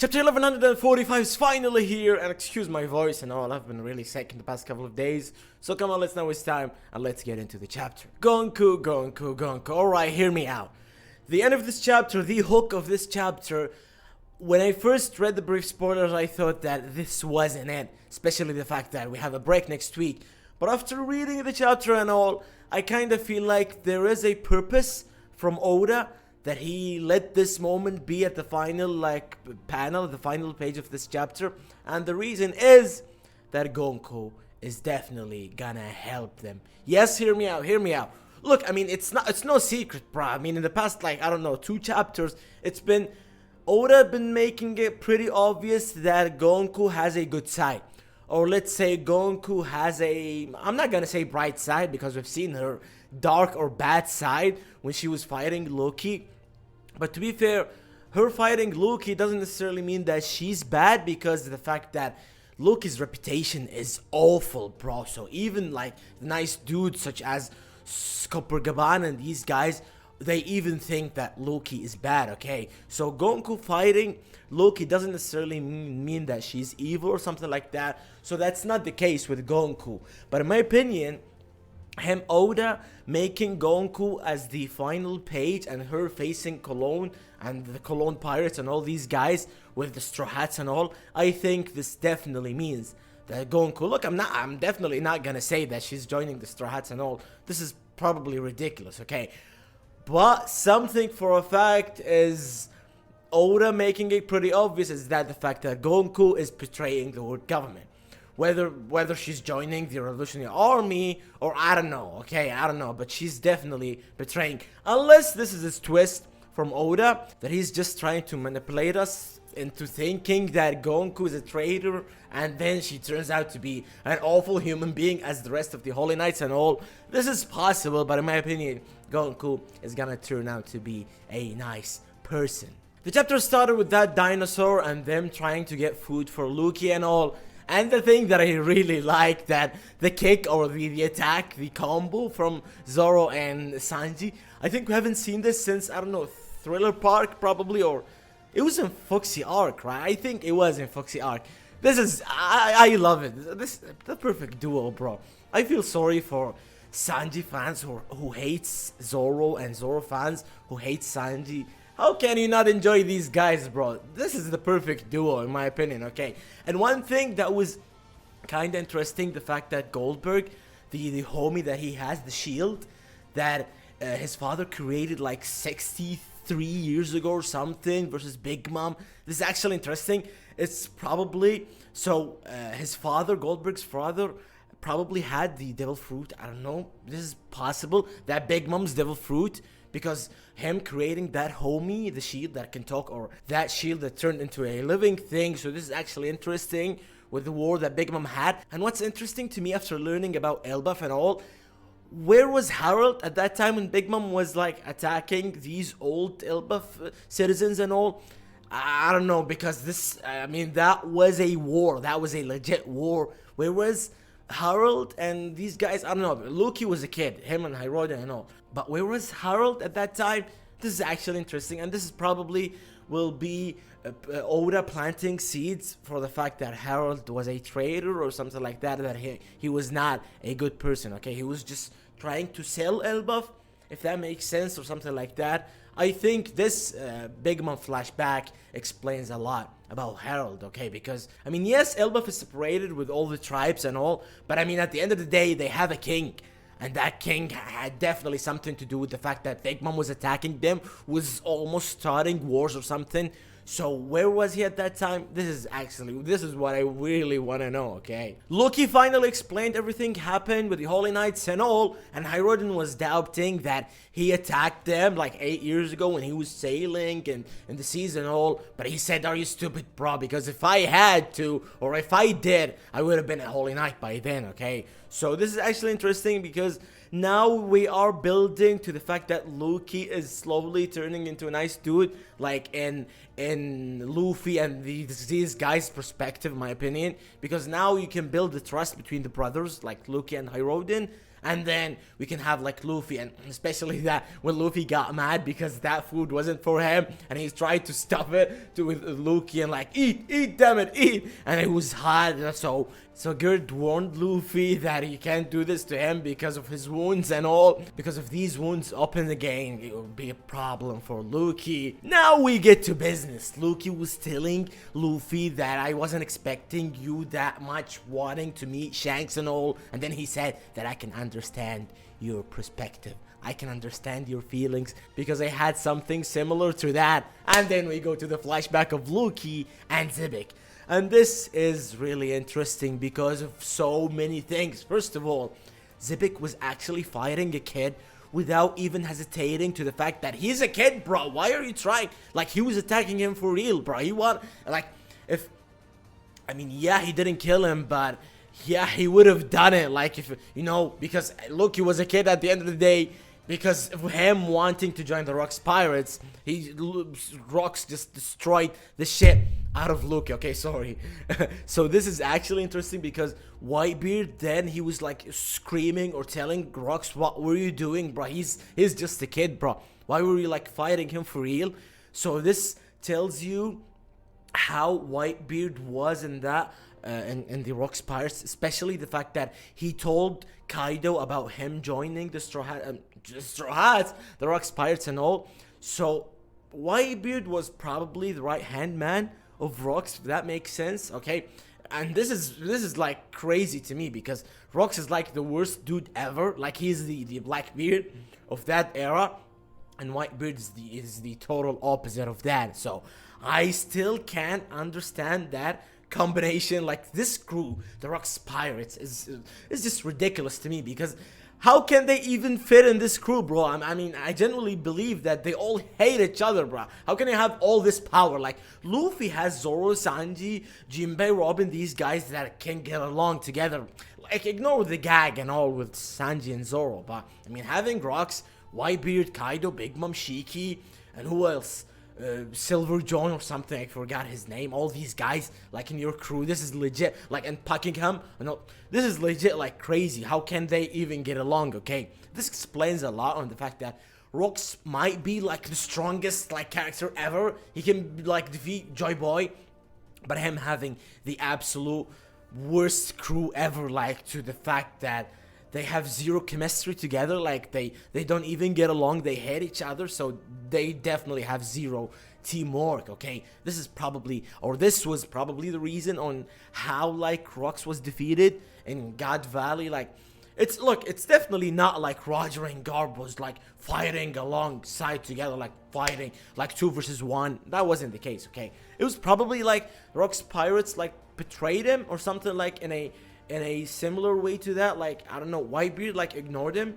Chapter 1145 is finally here, and excuse my voice and all, I've been really sick in the past couple of days. So come on, let's not waste time, and let's get into the chapter. Gunko. Alright, hear me out. The end of this chapter, the hook of this chapter, when I first read the brief spoilers, I thought that this wasn't it. Especially the fact that we have a break next week. But after reading the chapter and all, I kind of feel like there is a purpose from Oda, that he let this moment be at the final panel, the final page of this chapter. And the reason is that Gunko is definitely gonna help them. Yes, hear me out. Look, I mean, it's no secret, bro. I mean, in the past, I don't know, 2 chapters, Oda been making it pretty obvious that Gunko has a good side. Or let's say Gunko has I'm not gonna say bright side, because we've seen her dark or bad side when she was fighting Loki. But to be fair, her fighting Loki doesn't necessarily mean that she's bad, because of the fact that Loki's reputation is awful, bro. So even nice dudes such as Coppergaban and these guys, they even think that Loki is bad, okay? So Gunko fighting Loki doesn't necessarily mean that she's evil or something like that. So that's not the case with Gunko. But in my opinion, Oda making Gunko as the final page and her facing Cologne and the Cologne Pirates and all these guys with the straw hats and all, I think this definitely means that Gunko, look, I'm definitely not gonna say that she's joining the straw hats and all. This is probably ridiculous, okay? But something for a fact is Oda making it pretty obvious is that the fact that Gunko is betraying the world government. Whether she's joining the Revolutionary Army or I don't know, okay, I don't know, but she's definitely betraying. Unless this is his twist from Oda, that he's just trying to manipulate us into thinking that Gunko is a traitor, and then she turns out to be an awful human being as the rest of the Holy Knights and all. This is possible, but in my opinion, Gunko is gonna turn out to be a nice person. The chapter started with that dinosaur and them trying to get food for Loki and all. And the thing that I really like, that the kick or the attack, the combo from Zoro and Sanji, I think we haven't seen this since, I don't know, Thriller Park probably, or it was in Foxy Arc, right? I think it was in Foxy Arc. This is, I love it. This is the perfect duo, bro. I feel sorry for Sanji fans who hates Zoro, and Zoro fans who hate Sanji. How can you not enjoy these guys, bro? This is the perfect duo, in my opinion, okay? And one thing that was kind of interesting, the fact that Goldberg, the homie that he has, the shield, that his father created 63 years ago or something, versus Big Mom. This is actually interesting. It's probably, so his father, Goldberg's father, probably had the devil fruit. I don't know, this is possible, that Big Mom's devil fruit, because him creating that homie, the shield that can talk, or that shield that turned into a living thing. So this is actually interesting with the war that Big Mom had. And what's interesting to me after learning about Elbaf and all, where was Harold at that time when Big Mom was attacking these old Elbaf citizens and all? I don't know, because this, I mean, that was a war, that was a legit war. Where was Harold and these guys? I don't know. Loki was a kid, him and Hiroda and all. But where was Harold at that time? This is actually interesting, and this is probably will be Oda planting seeds for the fact that Harold was a traitor or something like that. That he was not a good person. Okay, he was just trying to sell Elbaf, if that makes sense, or something like that. I think this Big Mom flashback explains a lot about Harold, okay? Because, I mean, yes, Elbaf is separated with all the tribes and all, but I mean, at the end of the day, they have a king. And that king had definitely something to do with the fact that Big Mom was attacking them, was almost starting wars or something. So where was he at that time? This is what I really want to know, okay? Loki finally explained everything happened with the Holy Knights and all, and Hiroden was doubting that he attacked them 8 years ago when he was sailing and in the seas and all. But he said, are you stupid, bro? Because if I had to, or if I did, I would have been a Holy Knight by then, okay? So this is actually interesting, because now we are building to the fact that Loki is slowly turning into a nice dude, in Luffy and these guys' perspective, in my opinion, because now you can build the trust between the brothers, like Loki and Hiroden, And then we can have like Luffy, and especially that when Luffy got mad because that food wasn't for him, and he's tried to stuff it to with Luffy and like eat, damn it, eat, and it was hot. So Gerd warned Luffy that he can't do this to him because of his wounds and all. Because if these wounds open again, it will be a problem for Luffy. Now we get to business. Luffy was telling Luffy that I wasn't expecting you that much wanting to meet Shanks and all, and then he said that I can understand your perspective. I can understand your feelings because I had something similar to that. And then we go to the flashback of Luffy and Zebek. And this is really interesting because of so many things. First of all, Zebek was actually fighting a kid without even hesitating to the fact that he's a kid, bro. Why are you trying? Like, he was attacking him for real, bro. Yeah, he didn't kill him, but yeah, he would have done it. Like, if, you know, because Luffy was a kid at the end of the day. Because of him wanting to join the Rocks Pirates, Rocks just destroyed the shit out of Luffy. Okay, sorry. So this is actually interesting because Whitebeard then he was like screaming or telling Rocks, what were you doing, bro? He's just a kid, bro. Why were you like fighting him for real? So this tells you how Whitebeard was in that. In the Rocks Pirates, especially the fact that he told Kaido about him joining the Straw Hats, the Rocks Pirates and all. So Whitebeard was probably the right hand man of Rocks, if that makes sense, okay? And this is like crazy to me because Rocks is like the worst dude ever. Like, he's the Blackbeard of that era, and Whitebeard is the total opposite of that. So I still can't understand that combination. Like, this crew, the Rocks Pirates, is just ridiculous to me because how can they even fit in this crew, bro? I mean, I genuinely believe that they all hate each other, bro. How can they have all this power? Like, Luffy has Zoro, Sanji, Jinbei, Robin, these guys that can get along together. Like, ignore the gag and all with Sanji and Zoro, but I mean, having Rocks, Whitebeard, Kaido, Big Mom, Shiki, and who else? Silver John or something, I forgot his name. All these guys like in your crew, this is legit. Like, and Buckingham, no, this is legit like crazy. How can they even get along? Okay, this explains a lot on the fact that Rocks might be like the strongest like character ever. He can like defeat Joy Boy, but him having the absolute worst crew ever, like to the fact that they have zero chemistry together. Like, they don't even get along. They hate each other, so they definitely have zero teamwork. Okay, this was probably the reason on how like Rocks was defeated in God Valley. Like, it's definitely not like Roger and Garb was like fighting alongside together, like fighting like 2 versus 1. That wasn't the case. Okay, it was probably like Rocks Pirates like betrayed him or something, like in a similar way to that. Like, I don't know, Whitebeard like ignored him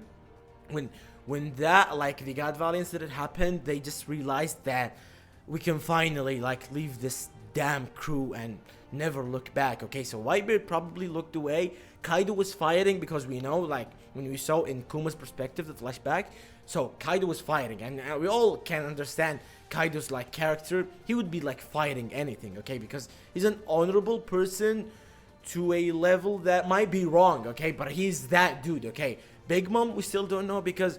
when that like the God Valley incident happened. They just realized that we can finally like leave this damn crew and never look back. Okay, so Whitebeard probably looked away. Kaido was fighting because we know, like, when we saw in Kuma's perspective, the flashback, so Kaido was fighting, and we all can understand Kaido's like character. He would be like fighting anything, okay, because he's an honorable person to a level that might be wrong, okay, but he's that dude, okay. Big Mom, we still don't know because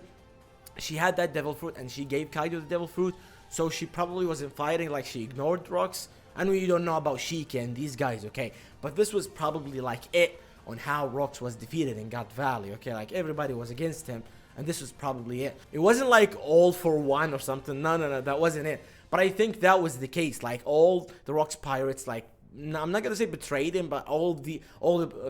she had that devil fruit and she gave Kaido the devil fruit, so she probably wasn't fighting, like she ignored Rocks. And we don't know about Sheik and these guys, okay, but this was probably like it on how Rocks was defeated in God Valley, okay, like everybody was against him, and this was probably it. It wasn't like all for one or something, no, that wasn't it, but I think that was the case. Like, all the Rocks Pirates, like, I'm not gonna say betrayed him, but all the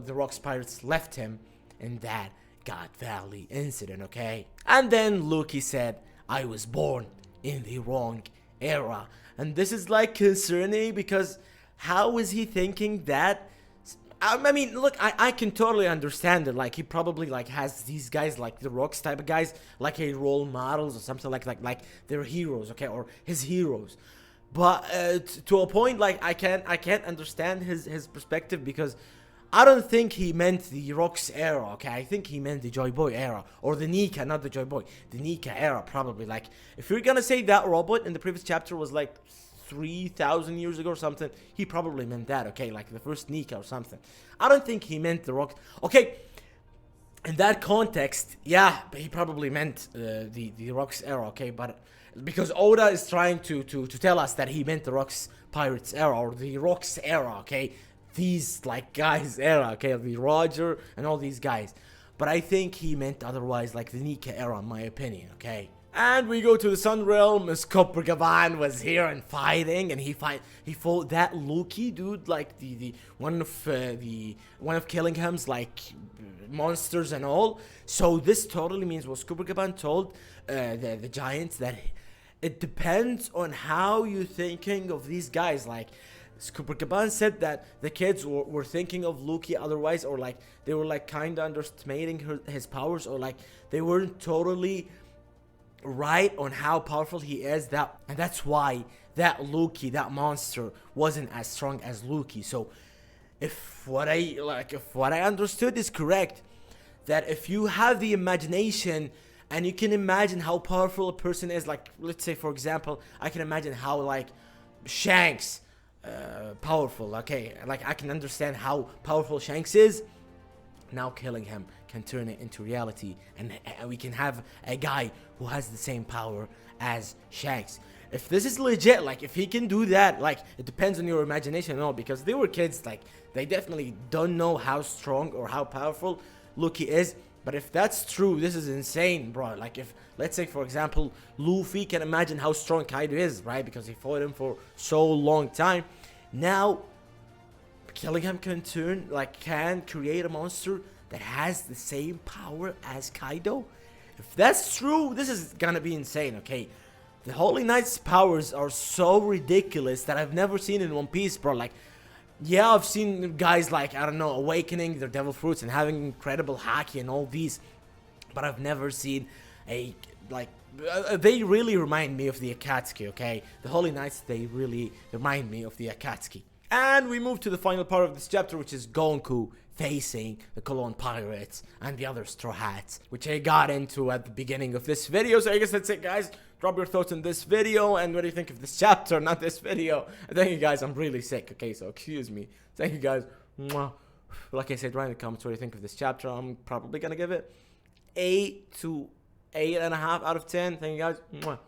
Rocks Pirates left him in that God Valley incident, okay? And then Luffy said, I was born in the wrong era. And this is like concerning because how is he thinking that? I mean, look, I can totally understand it. Like, he probably like has these guys, like the Rocks type of guys, like a role models or something like they're heroes, okay, or his heroes. But to a point, like, I can't understand his perspective because I don't think he meant the Rocks era, okay? I think he meant the Joy Boy era, or the Nika, not the Joy Boy, the Nika era, probably. Like, if you're gonna say that robot in the previous chapter was like 3,000 years ago or something, he probably meant that, okay? Like the first Nika or something. I don't think he meant the Rocks. Okay, in that context, yeah, he probably meant the Rocks era, okay? But because Oda is trying to tell us that he meant the Rocks Pirates era or the Rocks era, okay? These like guys era, okay? The Roger and all these guys. But I think he meant otherwise, like the Nika era, in my opinion, okay? And we go to the Sun Realm as Coppergaban was here and fighting, and he fought that Loki dude, like the one of Killingham's like monsters and all. So this totally means what Coppergaban told the giants, that it depends on how you're thinking of these guys. Like Coppergaban said that the kids were thinking of Loki otherwise, or like they were like kind of underestimating his powers, or like they weren't totally right on how powerful he is, and that's why that Loki, that monster, wasn't as strong as Loki. So if what I understood is correct, that if you have the imagination and you can imagine how powerful a person is, like let's say for example, I can imagine how like Shanks powerful, okay, like I can understand how powerful Shanks is. Now killing him can turn it into reality, and we can have a guy who has the same power as Shanks. If this is legit, like if he can do that, like it depends on your imagination and all, because they were kids, like they definitely don't know how strong or how powerful Loki is. But if that's true, this is insane, bro. Like if, let's say for example, Luffy can imagine how strong Kaido is, right? Because he fought him for so long time. Now killing him can create a monster that has the same power as Kaido. If that's true, this is gonna be insane, okay? The Holy Knight's powers are so ridiculous that I've never seen in One Piece, bro. Like, yeah, I've seen guys like, I don't know, awakening their devil fruits and having incredible haki and all these, but I've never seen they really remind me of the Akatsuki, okay? The Holy Knights, they really remind me of the Akatsuki. And we move to the final part of this chapter, which is Gonku facing the Cologne Pirates and the other Straw Hats, which I got into at the beginning of this video. So I guess that's it, guys. Drop your thoughts on this video and what do you think of this chapter, not this video. And thank you, guys. I'm really sick, okay? So excuse me. Thank you, guys. Mwah. Like I said, write in the comments what you think of this chapter. I'm probably gonna give it 8 to 8.5 out of 10. Thank you, guys. Mwah.